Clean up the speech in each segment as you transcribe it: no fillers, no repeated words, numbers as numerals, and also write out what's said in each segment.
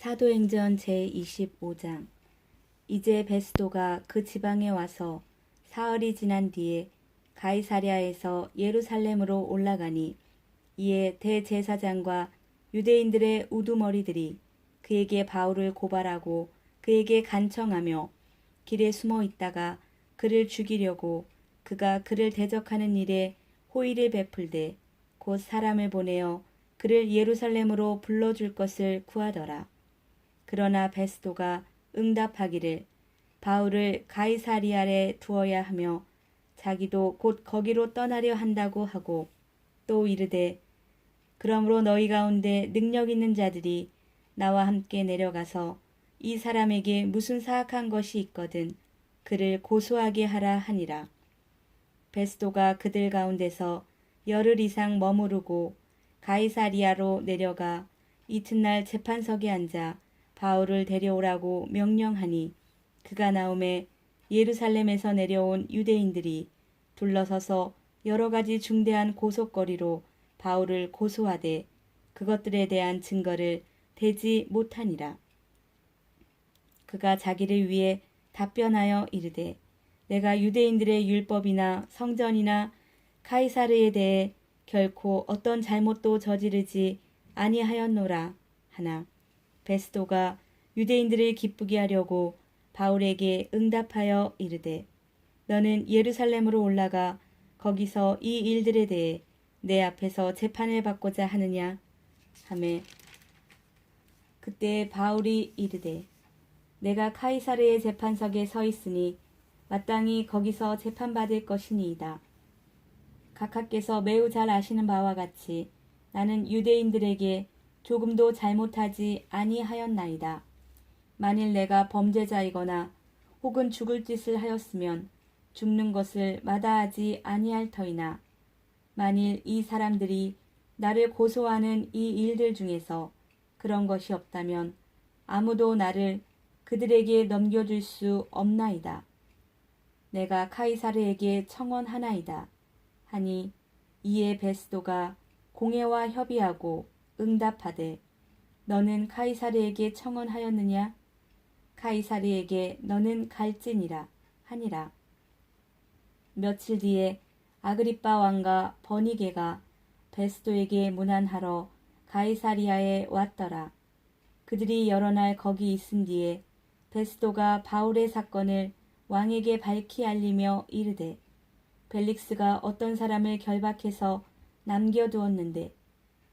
사도행전 제25장. 이제 베스도가 그 지방에 와서 사흘이 지난 뒤에 가이사랴에서 예루살렘으로 올라가니, 이에 대제사장과 유대인들의 우두머리들이 그에게 바울을 고발하고 그에게 간청하며 길에 숨어 있다가 그를 죽이려고 그가 그를 대적하는 일에 호의를 베풀되 곧 사람을 보내어 그를 예루살렘으로 불러줄 것을 구하더라. 그러나 베스도가 응답하기를 바울을 가이사리아에 두어야 하며 자기도 곧 거기로 떠나려 한다고 하고, 또 이르되 그러므로 너희 가운데 능력 있는 자들이 나와 함께 내려가서 이 사람에게 무슨 사악한 것이 있거든 그를 고소하게 하라 하니라. 베스도가 그들 가운데서 열흘 이상 머무르고 가이사리아로 내려가 이튿날 재판석에 앉아 바울을 데려오라고 명령하니, 그가 나오매 예루살렘에서 내려온 유대인들이 둘러서서 여러 가지 중대한 고속거리로 바울을 고소하되 그것들에 대한 증거를 대지 못하니라. 그가 자기를 위해 답변하여 이르되 내가 유대인들의 율법이나 성전이나 카이사르에 대해 결코 어떤 잘못도 저지르지 아니하였노라 하나, 베스도가 유대인들을 기쁘게 하려고 바울에게 응답하여 이르되 너는 예루살렘으로 올라가 거기서 이 일들에 대해 내 앞에서 재판을 받고자 하느냐 하매, 그때 바울이 이르되 내가 카이사르의 재판석에 서 있으니 마땅히 거기서 재판받을 것이니이다. 각하께서 매우 잘 아시는 바와 같이 나는 유대인들에게 조금도 잘못하지 아니하였나이다. 만일 내가 범죄자이거나 혹은 죽을 짓을 하였으면 죽는 것을 마다하지 아니할 터이나, 만일 이 사람들이 나를 고소하는 이 일들 중에서 그런 것이 없다면 아무도 나를 그들에게 넘겨줄 수 없나이다. 내가 카이사르에게 청원하나이다 하니, 이에 베스도가 공회와 협의하고 응답하되 너는 카이사르에게 청원하였느냐? 카이사르에게 너는 갈지니라 하니라. 며칠 뒤에 아그리빠 왕과 버니게가 베스도에게 문안하러 가이사리아에 왔더라. 그들이 여러 날 거기 있은 뒤에 베스도가 바울의 사건을 왕에게 밝히 알리며 이르되 벨릭스가 어떤 사람을 결박해서 남겨두었는데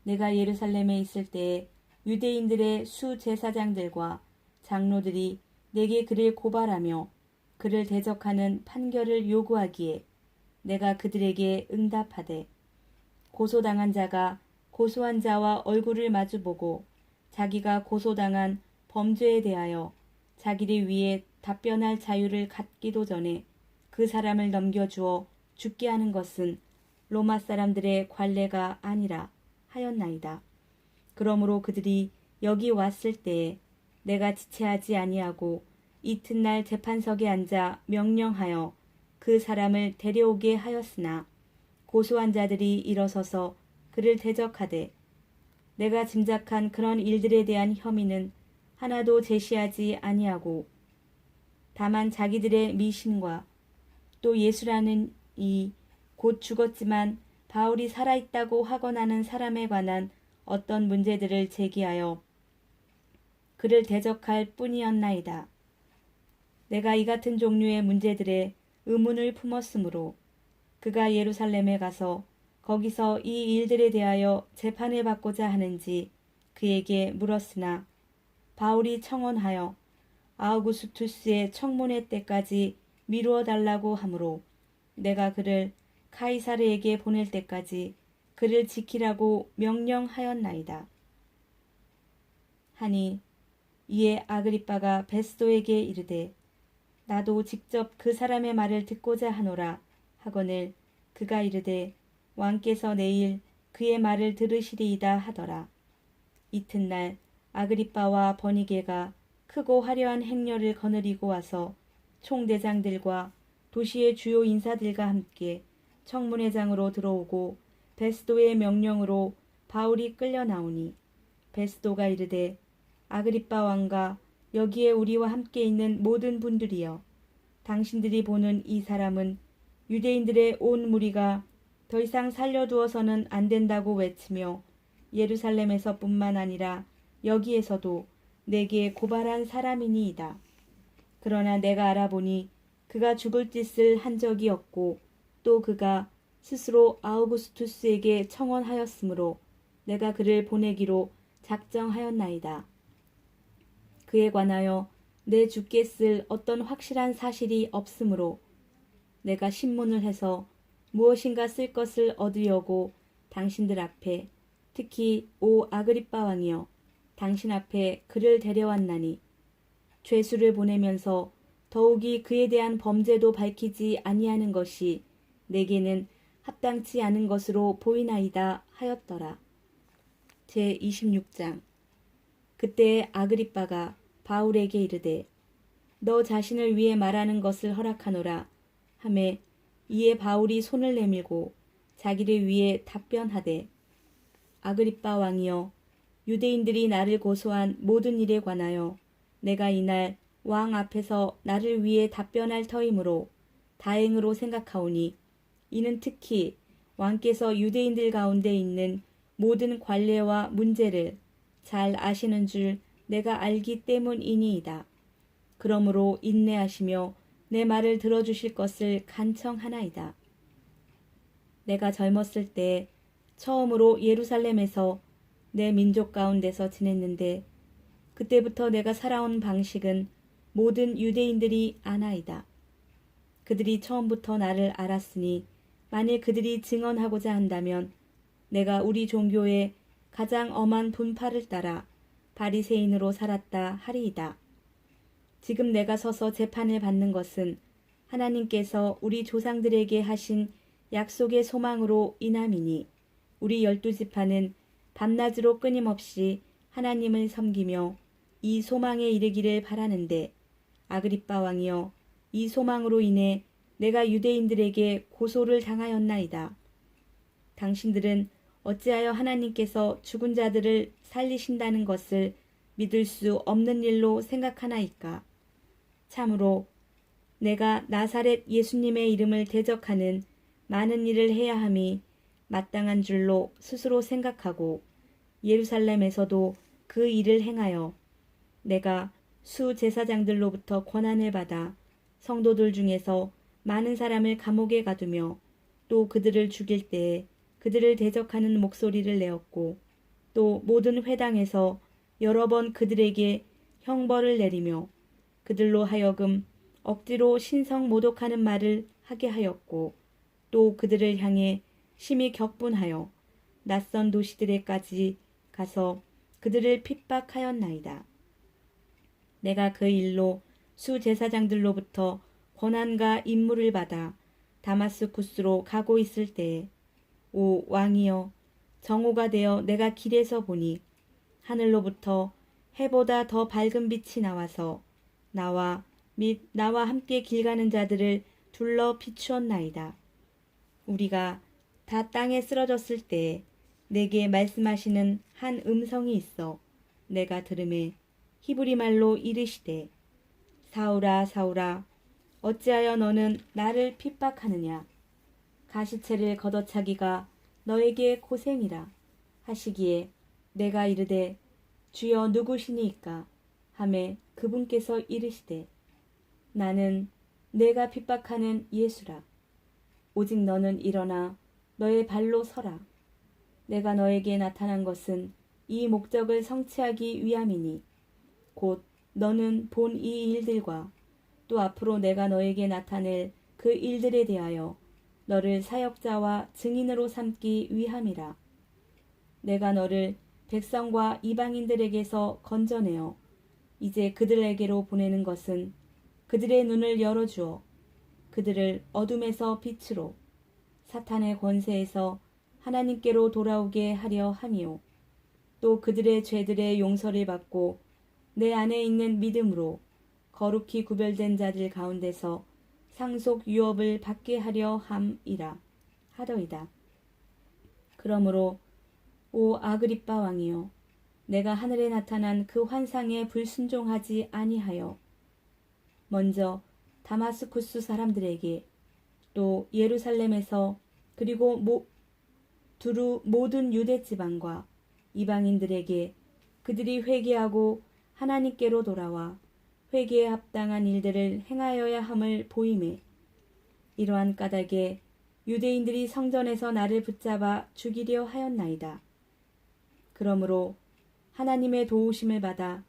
내가 예루살렘에 있을 때에 유대인들의 수제사장들과 장로들이 내게 그를 고발하며 그를 대적하는 판결을 요구하기에 내가 그들에게 응답하되 고소당한 자가 고소한 자와 얼굴을 마주보고 자기가 고소당한 범죄에 대하여 자기를 위해 답변할 자유를 갖기도 전에 그 사람을 넘겨주어 죽게 하는 것은 로마 사람들의 관례가 아니라 하였나이다. 그러므로 그들이 여기 왔을 때에 내가 지체하지 아니하고 이튿날 재판석에 앉아 명령하여 그 사람을 데려오게 하였으나, 고소한 자들이 일어서서 그를 대적하되 내가 짐작한 그런 일들에 대한 혐의는 하나도 제시하지 아니하고 다만 자기들의 미신과 또 예수라는 이 곧 죽었지만 바울이 살아있다고 하건하는 사람에 관한 어떤 문제들을 제기하여 그를 대적할 뿐이었나이다. 내가 이 같은 종류의 문제들에 의문을 품었으므로 그가 예루살렘에 가서 거기서 이 일들에 대하여 재판을 받고자 하는지 그에게 물었으나, 바울이 청원하여 아우구스투스의 청문회 때까지 미루어 달라고 하므로 내가 그를 카이사르에게 보낼 때까지 그를 지키라고 명령하였나이다 하니, 이에 아그리빠가 베스도에게 이르되 나도 직접 그 사람의 말을 듣고자 하노라 하거늘, 그가 이르되 왕께서 내일 그의 말을 들으시리이다 하더라. 이튿날 아그리빠와 버니게가 크고 화려한 행렬을 거느리고 와서 총대장들과 도시의 주요 인사들과 함께 청문회장으로 들어오고 베스도의 명령으로 바울이 끌려 나오니, 베스도가 이르되 아그리빠 왕과 여기에 우리와 함께 있는 모든 분들이여, 당신들이 보는 이 사람은 유대인들의 온 무리가 더 이상 살려두어서는 안 된다고 외치며 예루살렘에서뿐만 아니라 여기에서도 내게 고발한 사람이니이다. 그러나 내가 알아보니 그가 죽을 짓을 한 적이 없고 또 그가 스스로 아우구스투스에게 청원하였으므로 내가 그를 보내기로 작정하였나이다. 그에 관하여 내 주께 쓸 어떤 확실한 사실이 없으므로 내가 신문을 해서 무엇인가 쓸 것을 얻으려고 당신들 앞에, 특히 오 아그리빠 왕이여, 당신 앞에 그를 데려왔나니, 죄수를 보내면서 더욱이 그에 대한 범죄도 밝히지 아니하는 것이 내게는 합당치 않은 것으로 보이나이다 하였더라. 제26장. 그때 아그리빠가 바울에게 이르되 너 자신을 위해 말하는 것을 허락하노라 하매, 이에 바울이 손을 내밀고 자기를 위해 답변하되, 아그리빠 왕이여, 유대인들이 나를 고소한 모든 일에 관하여 내가 이날 왕 앞에서 나를 위해 답변할 터이므로 다행으로 생각하오니, 이는 특히 왕께서 유대인들 가운데 있는 모든 관례와 문제를 잘 아시는 줄 내가 알기 때문이니이다. 그러므로 인내하시며 내 말을 들어주실 것을 간청하나이다. 내가 젊었을 때 처음으로 예루살렘에서 내 민족 가운데서 지냈는데, 그때부터 내가 살아온 방식은 모든 유대인들이 아나이다. 그들이 처음부터 나를 알았으니 만일 그들이 증언하고자 한다면 내가 우리 종교의 가장 엄한 분파를 따라 바리새인으로 살았다 하리이다. 지금 내가 서서 재판을 받는 것은 하나님께서 우리 조상들에게 하신 약속의 소망으로 인함이니, 우리 12지파는 밤낮으로 끊임없이 하나님을 섬기며 이 소망에 이르기를 바라는데, 아그리빠 왕이여, 이 소망으로 인해 내가 유대인들에게 고소를 당하였나이다. 당신들은 어찌하여 하나님께서 죽은 자들을 살리신다는 것을 믿을 수 없는 일로 생각하나이까? 참으로 내가 나사렛 예수님의 이름을 대적하는 많은 일을 해야 함이 마땅한 줄로 스스로 생각하고, 예루살렘에서도 그 일을 행하여 내가 수 제사장들로부터 권한을 받아 성도들 중에서 많은 사람을 감옥에 가두며 또 그들을 죽일 때에 그들을 대적하는 목소리를 내었고, 또 모든 회당에서 여러 번 그들에게 형벌을 내리며 그들로 하여금 억지로 신성 모독하는 말을 하게 하였고, 또 그들을 향해 심히 격분하여 낯선 도시들에까지 가서 그들을 핍박하였나이다. 내가 그 일로 수 제사장들로부터 권한과 임무를 받아 다마스쿠스로 가고 있을 때에, 오 왕이여, 정오가 되어 내가 길에서 보니 하늘로부터 해보다 더 밝은 빛이 나와서 나와 및 나와 함께 길 가는 자들을 둘러 비추었나이다. 우리가 다 땅에 쓰러졌을 때에 내게 말씀하시는 한 음성이 있어 내가 들음에 히브리 말로 이르시되, 사울아 사울아, 어찌하여 너는 나를 핍박하느냐? 가시체를 걷어차기가 너에게 고생이라 하시기에 내가 이르되, 주여 누구시니이까 하매 그분께서 이르시되, 나는 내가 핍박하는 예수라. 오직 너는 일어나 너의 발로 서라. 내가 너에게 나타난 것은 이 목적을 성취하기 위함이니, 곧 너는 본 이 일들과 또 앞으로 내가 너에게 나타낼 그 일들에 대하여 너를 사역자와 증인으로 삼기 위함이라. 내가 너를 백성과 이방인들에게서 건져내어 이제 그들에게로 보내는 것은 그들의 눈을 열어주어 그들을 어둠에서 빛으로, 사탄의 권세에서 하나님께로 돌아오게 하려 함이요, 또 그들의 죄들의 용서를 받고 내 안에 있는 믿음으로 거룩히 구별된 자들 가운데서 상속 유업을 받게 하려 함이라 하더이다. 그러므로 오 아그리빠 왕이여, 내가 하늘에 나타난 그 환상에 불순종하지 아니하여 먼저 다마스쿠스 사람들에게 또 예루살렘에서 그리고 두루 모든 유대 지방과 이방인들에게 그들이 회개하고 하나님께로 돌아와 회개에 합당한 일들을 행하여야 함을 보이매 이러한 까닭에 유대인들이 성전에서 나를 붙잡아 죽이려 하였나이다. 그러므로 하나님의 도우심을 받아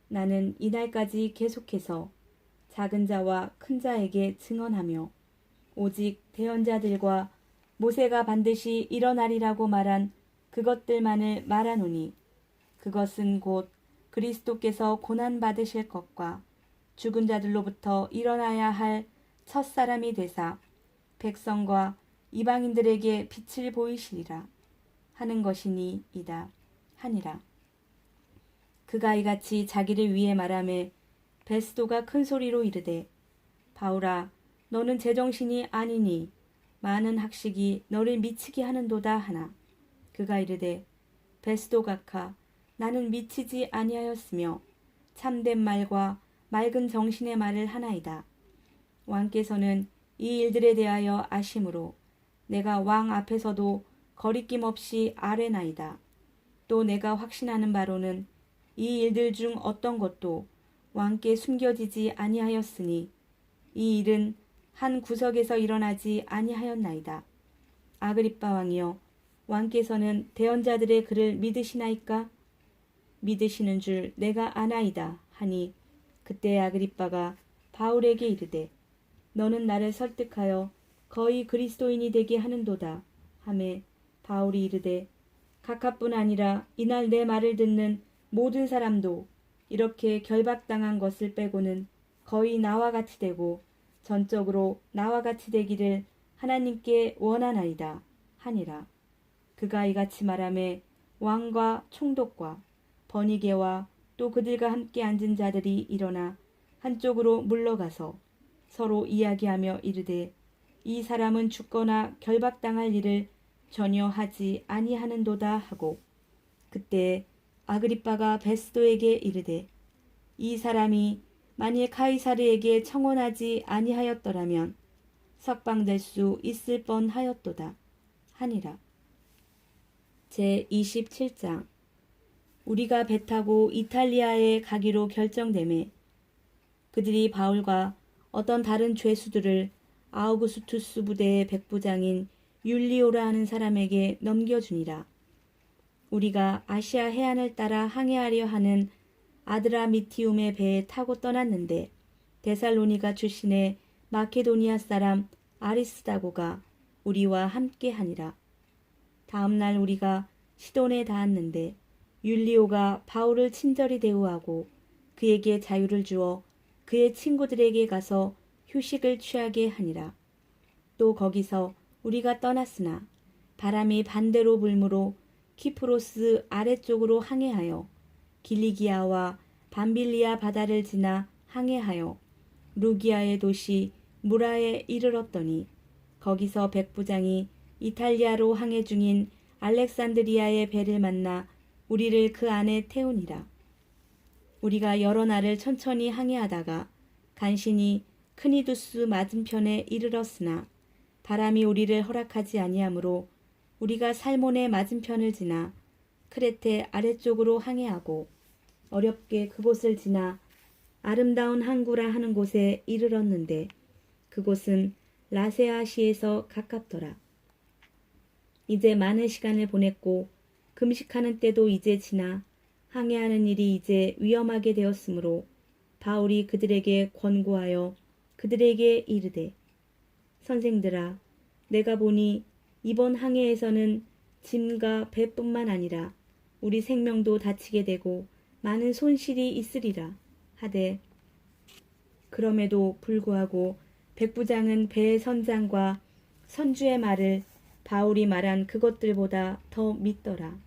나는 이날까지 계속해서 작은 자와 큰 자에게 증언하며 오직 대언자들과 모세가 반드시 일어나리라고 말한 그것들만을 말하노니 그것은 곧 그리스도께서 고난받으실 것과 죽은 자들로부터 일어나야 할 첫사람이 되사 백성과 이방인들에게 빛을 보이시리라 하는 것이니이다 하니라. 그가 이같이 자기를 위해 말하매 베스도가 큰 소리로 이르되 바울아 너는 제정신이 아니니 많은 학식이 너를 미치게 하는도다 하나 그가 이르되 베스도 각하 나는 미치지 아니하였으며 참된 말과 맑은 정신의 말을 하나이다. 왕께서는 이 일들에 대하여 아심으로 내가 왕 앞에서도 거리낌 없이 아뢰나이다. 또 내가 확신하는 바로는 이 일들 중 어떤 것도 왕께 숨겨지지 아니하였으니 이 일은 한 구석에서 일어나지 아니하였나이다. 아그리빠 왕이여 왕께서는 대언자들의 글을 믿으시나이까? 믿으시는 줄 내가 아나이다 하니 그때 아그리빠가 바울에게 이르되 너는 나를 설득하여 거의 그리스도인이 되게 하는도다 하매 바울이 이르되 각하뿐 아니라 이날 내 말을 듣는 모든 사람도 이렇게 결박당한 것을 빼고는 거의 나와 같이 되고 전적으로 나와 같이 되기를 하나님께 원하나이다 하니라. 그가 이같이 말하매 왕과 총독과 버니게와 또 그들과 함께 앉은 자들이 일어나 한쪽으로 물러가서 서로 이야기하며 이르되 이 사람은 죽거나 결박당할 일을 전혀 하지 아니하는도다 하고 그때 아그리빠가 베스도에게 이르되 이 사람이 만일 카이사르에게 청혼하지 아니하였더라면 석방될 수 있을 뻔하였도다 하니라. 제27장 우리가 배 타고 이탈리아에 가기로 결정되매 그들이 바울과 어떤 다른 죄수들을 아우구스투스 부대의 백부장인 율리오라 하는 사람에게 넘겨주니라. 우리가 아시아 해안을 따라 항해하려 하는 아드라미티움의 배에 타고 떠났는데 데살로니가 출신의 마케도니아 사람 아리스다고가 우리와 함께하니라. 다음날 우리가 시돈에 닿았는데 율리오가 바울을 친절히 대우하고 그에게 자유를 주어 그의 친구들에게 가서 휴식을 취하게 하니라. 또 거기서 우리가 떠났으나 바람이 반대로 불므로 키프로스 아래쪽으로 항해하여 길리기아와 밤빌리아 바다를 지나 항해하여 루기아의 도시 무라에 이르렀더니 거기서 백부장이 이탈리아로 항해 중인 알렉산드리아의 배를 만나 우리를 그 안에 태우니라. 우리가 여러 날을 천천히 항해하다가 간신히 크니두스 맞은편에 이르렀으나 바람이 우리를 허락하지 아니하므로 우리가 살몬의 맞은편을 지나 크레테 아래쪽으로 항해하고 어렵게 그곳을 지나 아름다운 항구라 하는 곳에 이르렀는데 그곳은 라세아시에서 가깝더라. 이제 많은 시간을 보냈고 금식하는 때도 이제 지나 항해하는 일이 이제 위험하게 되었으므로 바울이 그들에게 권고하여 그들에게 이르되 선생들아 내가 보니 이번 항해에서는 짐과 배뿐만 아니라 우리 생명도 다치게 되고 많은 손실이 있으리라 하되 그럼에도 불구하고 백부장은 배의 선장과 선주의 말을 바울이 말한 그것들보다 더 믿더라.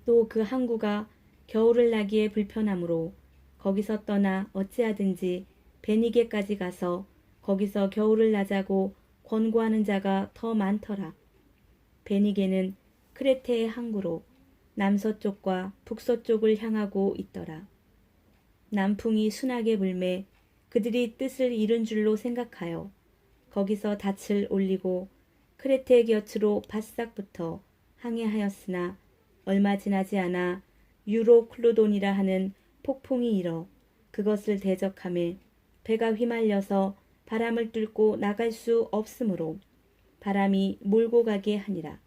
또 그 항구가 겨울을 나기에 불편하므로 거기서 떠나 어찌하든지 베니게까지 가서 거기서 겨울을 나자고 권고하는 자가 더 많더라. 베니게는 크레테의 항구로 남서쪽과 북서쪽을 향하고 있더라. 남풍이 순하게 불매 그들이 뜻을 이룬 줄로 생각하여 거기서 닻을 올리고 크레테 곁으로 바싹 붙어 항해하였으나 얼마 지나지 않아 유로클루돈이라 하는 폭풍이 일어 그것을 대적하매 배가 휘말려서 바람을 뚫고 나갈 수 없으므로 바람이 몰고 가게 하니라.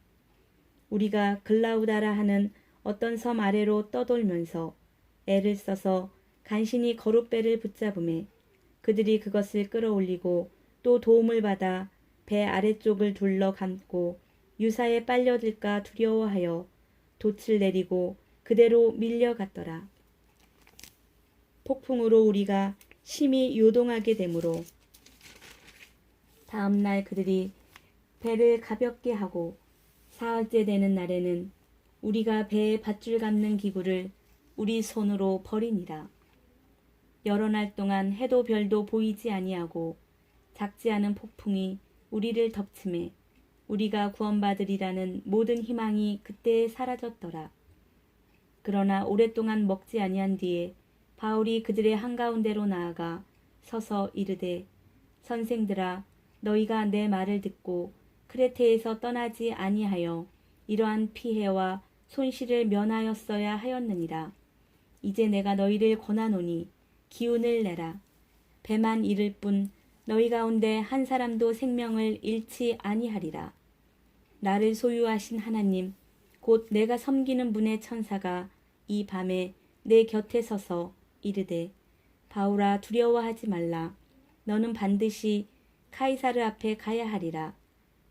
우리가 글라우다라 하는 어떤 섬 아래로 떠돌면서 애를 써서 간신히 거룻배를 붙잡음에 그들이 그것을 끌어올리고 또 도움을 받아 배 아래쪽을 둘러 감고 유사에 빨려들까 두려워하여 돛을 내리고 그대로 밀려갔더라. 폭풍으로 우리가 심히 요동하게 되므로 다음 날 그들이 배를 가볍게 하고 사흘째 되는 날에는 우리가 배에 밧줄 감는 기구를 우리 손으로 버리니라. 여러 날 동안 해도 별도 보이지 아니하고 작지 않은 폭풍이 우리를 덮침에 우리가 구원받으리라는 모든 희망이 그때에 사라졌더라. 그러나 오랫동안 먹지 아니한 뒤에 바울이 그들의 한가운데로 나아가 서서 이르되 선생들아 너희가 내 말을 듣고 크레테에서 떠나지 아니하여 이러한 피해와 손실을 면하였어야 하였느니라. 이제 내가 너희를 권하노니 기운을 내라. 배만 잃을 뿐 너희 가운데 한 사람도 생명을 잃지 아니하리라. 나를 소유하신 하나님 곧 내가 섬기는 분의 천사가 이 밤에 내 곁에 서서 이르되 바울아 두려워하지 말라. 너는 반드시 카이사르 앞에 가야 하리라.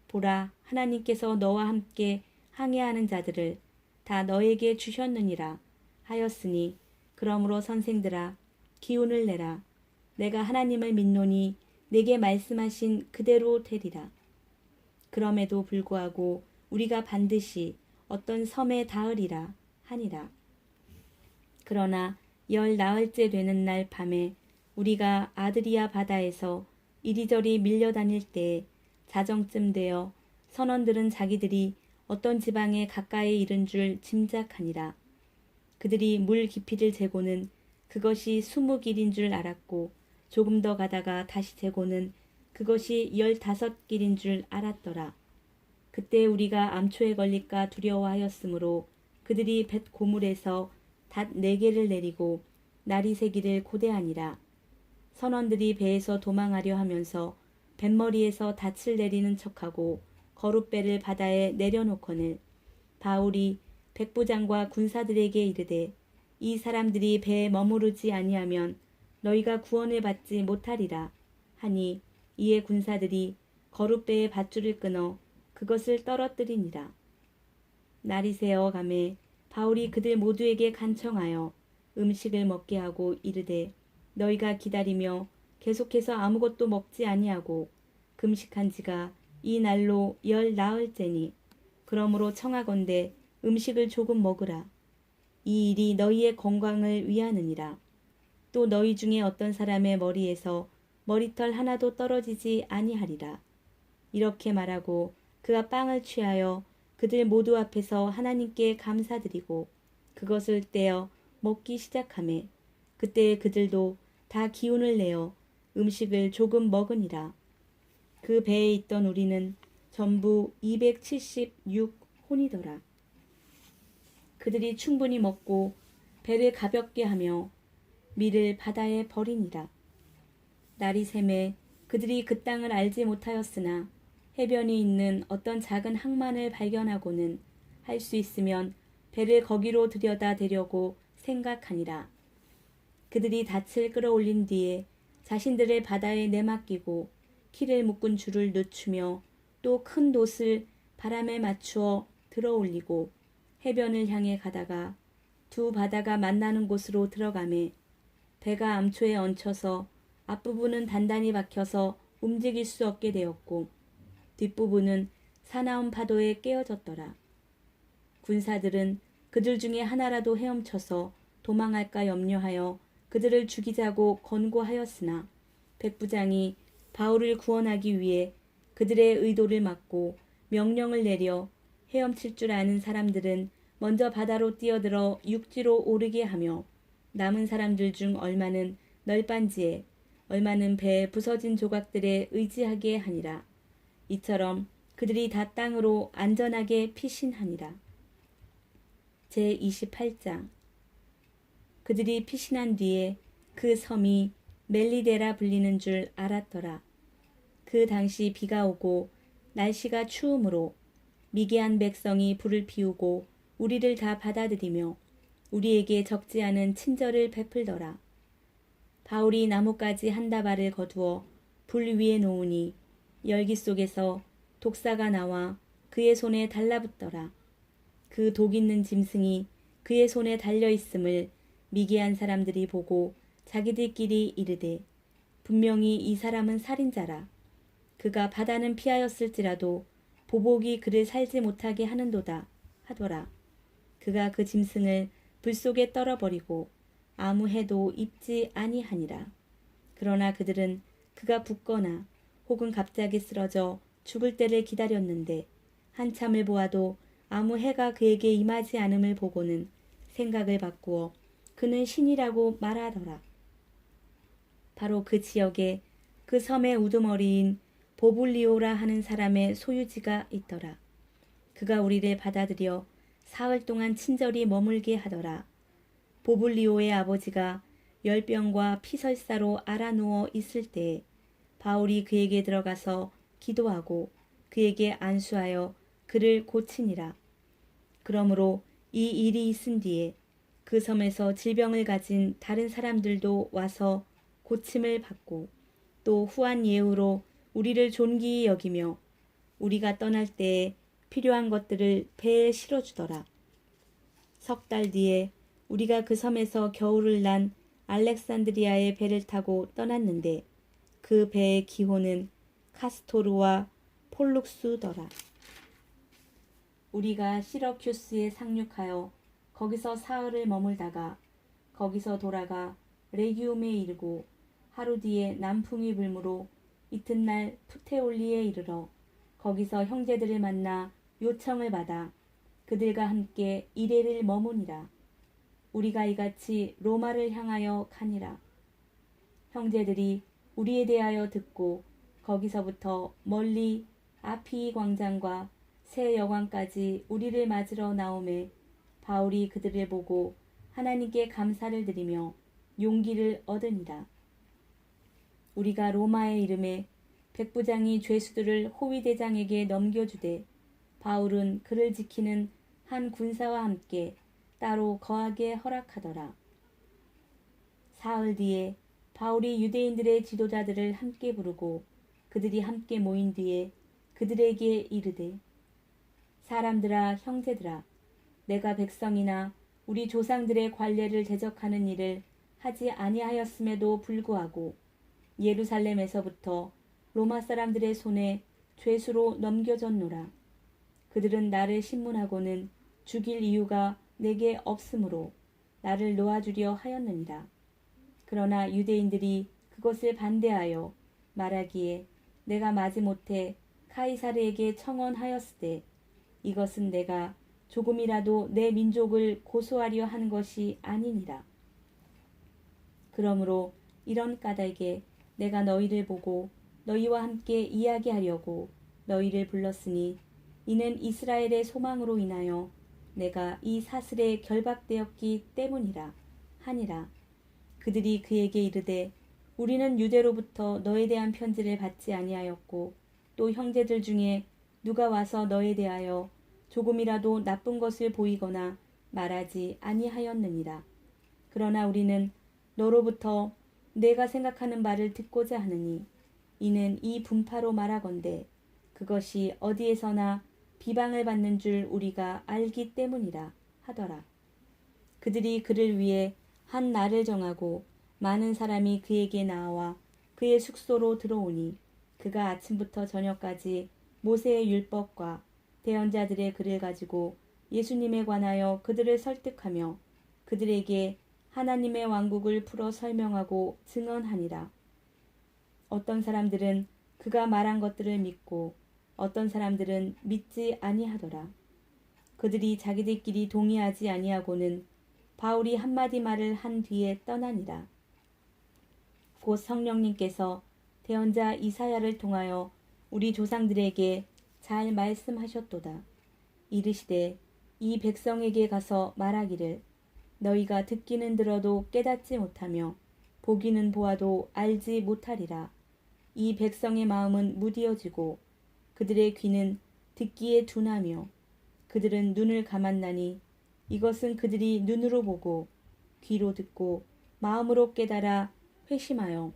보라 하나님께서 너와 함께 항해하는 자들을 다 너에게 주셨느니라 하였으니 그러므로 선생들아 기운을 내라. 내가 하나님을 믿노니 내게 말씀하신 그대로 되리라. 그럼에도 불구하고 우리가 반드시 어떤 섬에 닿으리라 하니라. 그러나 10나흘째 되는 날 밤에 우리가 아드리아 바다에서 이리저리 밀려다닐 때에 자정쯤 되어 선원들은 자기들이 어떤 지방에 가까이 이른 줄 짐작하니라. 그들이 물 깊이를 재고는 그것이 20길인 줄 알았고 조금 더 가다가 다시 재고는 그것이 15길인 줄 알았더라. 그때 우리가 암초에 걸릴까 두려워하였으므로 그들이 뱃 고물에서 닷 4개를 내리고 날이 새기를 고대하니라. 선원들이 배에서 도망하려 하면서 뱃머리에서 닻을 내리는 척하고 거룻배를 바다에 내려놓거늘 바울이 백부장과 군사들에게 이르되 이 사람들이 배에 머무르지 아니하면 너희가 구원을 받지 못하리라 하니 이에 군사들이 거룻배의 밧줄을 끊어 그것을 떨어뜨리니라. 날이 새어 가매 바울이 그들 모두에게 간청하여 음식을 먹게 하고 이르되 너희가 기다리며 계속해서 아무것도 먹지 아니하고 금식한 지가 이 날로 10나흘째니 그러므로 청하건대 음식을 조금 먹으라. 이 일이 너희의 건강을 위하느니라. 또 너희 중에 어떤 사람의 머리에서 머리털 하나도 떨어지지 아니하리라. 이렇게 말하고 그가 빵을 취하여 그들 모두 앞에서 하나님께 감사드리고 그것을 떼어 먹기 시작하매 그때 그들도 다 기운을 내어 음식을 조금 먹으니라. 그 배에 있던 우리는 전부 276혼이더라. 그들이 충분히 먹고 배를 가볍게 하며 밀을 바다에 버리니라. 날이 새매 그들이 그 땅을 알지 못하였으나 해변이 있는 어떤 작은 항만을 발견하고는 할 수 있으면 배를 거기로 들여다 대려고 생각하니라. 그들이 닻을 끌어올린 뒤에 자신들을 바다에 내맡기고 키를 묶은 줄을 늦추며 또 큰 돛을 바람에 맞추어 들어올리고 해변을 향해 가다가 두 바다가 만나는 곳으로 들어가매 배가 암초에 얹혀서 앞부분은 단단히 박혀서 움직일 수 없게 되었고 뒷부분은 사나운 파도에 깨어졌더라. 군사들은 그들 중에 하나라도 헤엄쳐서 도망할까 염려하여 그들을 죽이자고 권고하였으나 백부장이 바울을 구원하기 위해 그들의 의도를 막고 명령을 내려 헤엄칠 줄 아는 사람들은 먼저 바다로 뛰어들어 육지로 오르게 하며 남은 사람들 중 얼마는 널빤지에 얼마는 배에 부서진 조각들에 의지하게 하니라. 이처럼 그들이 다 땅으로 안전하게 피신하니라. 제28장. 그들이 피신한 뒤에 그 섬이 멜리데라 불리는 줄 알았더라. 그 당시 비가 오고 날씨가 추우므로 미개한 백성이 불을 피우고 우리를 다 받아들이며 우리에게 적지 않은 친절을 베풀더라. 바울이 나뭇가지 한 다발을 거두어 불 위에 놓으니 열기 속에서 독사가 나와 그의 손에 달라붙더라. 그 독 있는 짐승이 그의 손에 달려 있음을 미개한 사람들이 보고 자기들끼리 이르되 분명히 이 사람은 살인자라. 그가 바다는 피하였을지라도 보복이 그를 살지 못하게 하는도다 하더라. 그가 그 짐승을 불 속에 떨어버리고 아무 해도 입지 아니하니라. 그러나 그들은 그가 죽거나 혹은 갑자기 쓰러져 죽을 때를 기다렸는데 한참을 보아도 아무 해가 그에게 임하지 않음을 보고는 생각을 바꾸어 그는 신이라고 말하더라. 바로 그 지역에 그 섬의 우두머리인 보블리오라 하는 사람의 소유지가 있더라. 그가 우리를 받아들여 사흘 동안 친절히 머물게 하더라. 보블리오의 아버지가 열병과 피설사로 알아누워 있을 때에 바울이 그에게 들어가서 기도하고 그에게 안수하여 그를 고치니라. 그러므로 이 일이 있은 뒤에 그 섬에서 질병을 가진 다른 사람들도 와서 고침을 받고 또 후한 예우로 우리를 존귀히 여기며 우리가 떠날 때에 필요한 것들을 배에 실어주더라. 석 달 뒤에 우리가 그 섬에서 겨울을 난 알렉산드리아의 배를 타고 떠났는데 그 배의 기호는 카스토르와 폴룩스더라. 우리가 시러큐스에 상륙하여 거기서 사흘을 머물다가 거기서 돌아가 레기움에 이르고 하루 뒤에 남풍이 불므로 이튿날 푸테올리에 이르러 거기서 형제들을 만나 요청을 받아 그들과 함께 이레를 머무니라. 우리가 이같이 로마를 향하여 가니라. 형제들이 우리에 대하여 듣고 거기서부터 멀리 아피이 광장과 새 여관까지 우리를 맞으러 나오매 바울이 그들을 보고 하나님께 감사를 드리며 용기를 얻으니라. 우리가 로마에 이름에 백부장이 죄수들을 호위대장에게 넘겨주되 바울은 그를 지키는 한 군사와 함께 따로 거하게 허락하더라. 사흘 뒤에 바울이 유대인들의 지도자들을 함께 부르고 그들이 함께 모인 뒤에 그들에게 이르되 사람들아 형제들아 내가 백성이나 우리 조상들의 관례를 대적하는 일을 하지 아니하였음에도 불구하고 예루살렘에서부터 로마 사람들의 손에 죄수로 넘겨졌노라. 그들은 나를 신문하고는 죽일 이유가 내게 없으므로 나를 놓아주려 하였느니라. 그러나 유대인들이 그것을 반대하여 말하기에 내가 마지못해 카이사르에게 청언하였으되 이것은 내가 조금이라도 내 민족을 고소하려 하는 것이 아니니라. 그러므로 이런 까닭에 내가 너희를 보고 너희와 함께 이야기하려고 너희를 불렀으니 이는 이스라엘의 소망으로 인하여 내가 이 사슬에 결박되었기 때문이라 하니라. 그들이 그에게 이르되 우리는 유대로부터 너에 대한 편지를 받지 아니하였고 또 형제들 중에 누가 와서 너에 대하여 조금이라도 나쁜 것을 보이거나 말하지 아니하였느니라. 그러나 우리는 너로부터 내가 생각하는 말을 듣고자 하느니 이는 이 분파로 말하건대 그것이 어디에서나 비방을 받는 줄 우리가 알기 때문이라 하더라. 그들이 그를 위해 한 날을 정하고 많은 사람이 그에게 나와 그의 숙소로 들어오니 그가 아침부터 저녁까지 모세의 율법과 대언자들의 글을 가지고 예수님에 관하여 그들을 설득하며 그들에게 하나님의 왕국을 풀어 설명하고 증언하니라. 어떤 사람들은 그가 말한 것들을 믿고 어떤 사람들은 믿지 아니하더라. 그들이 자기들끼리 동의하지 아니하고는 바울이 한마디 말을 한 뒤에 떠나니라. 곧 성령님께서 대언자 이사야를 통하여 우리 조상들에게 잘 말씀하셨도다. 이르시되 이 백성에게 가서 말하기를 너희가 듣기는 들어도 깨닫지 못하며 보기는 보아도 알지 못하리라. 이 백성의 마음은 무디어지고 그들의 귀는 듣기에 둔하며 그들은 눈을 감았나니 이것은 그들이 눈으로 보고 귀로 듣고 마음으로 깨달아 회심하여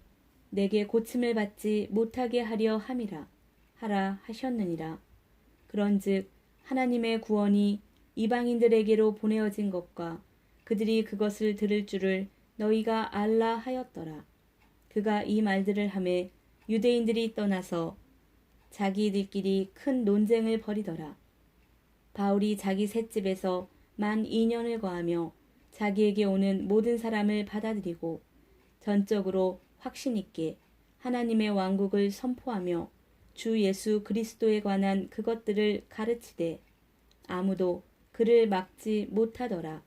내게 고침을 받지 못하게 하려 함이라 하라 하셨느니라. 그런즉 하나님의 구원이 이방인들에게로 보내어진 것과 그들이 그것을 들을 줄을 너희가 알라 하였더라. 그가 이 말들을 하매 유대인들이 떠나서 자기들끼리 큰 논쟁을 벌이더라. 바울이 자기 셋집에서 만 2년을 거하며 자기에게 오는 모든 사람을 받아들이고 전적으로 확신 있게 하나님의 왕국을 선포하며 주 예수 그리스도에 관한 그것들을 가르치되 아무도 그를 막지 못하더라.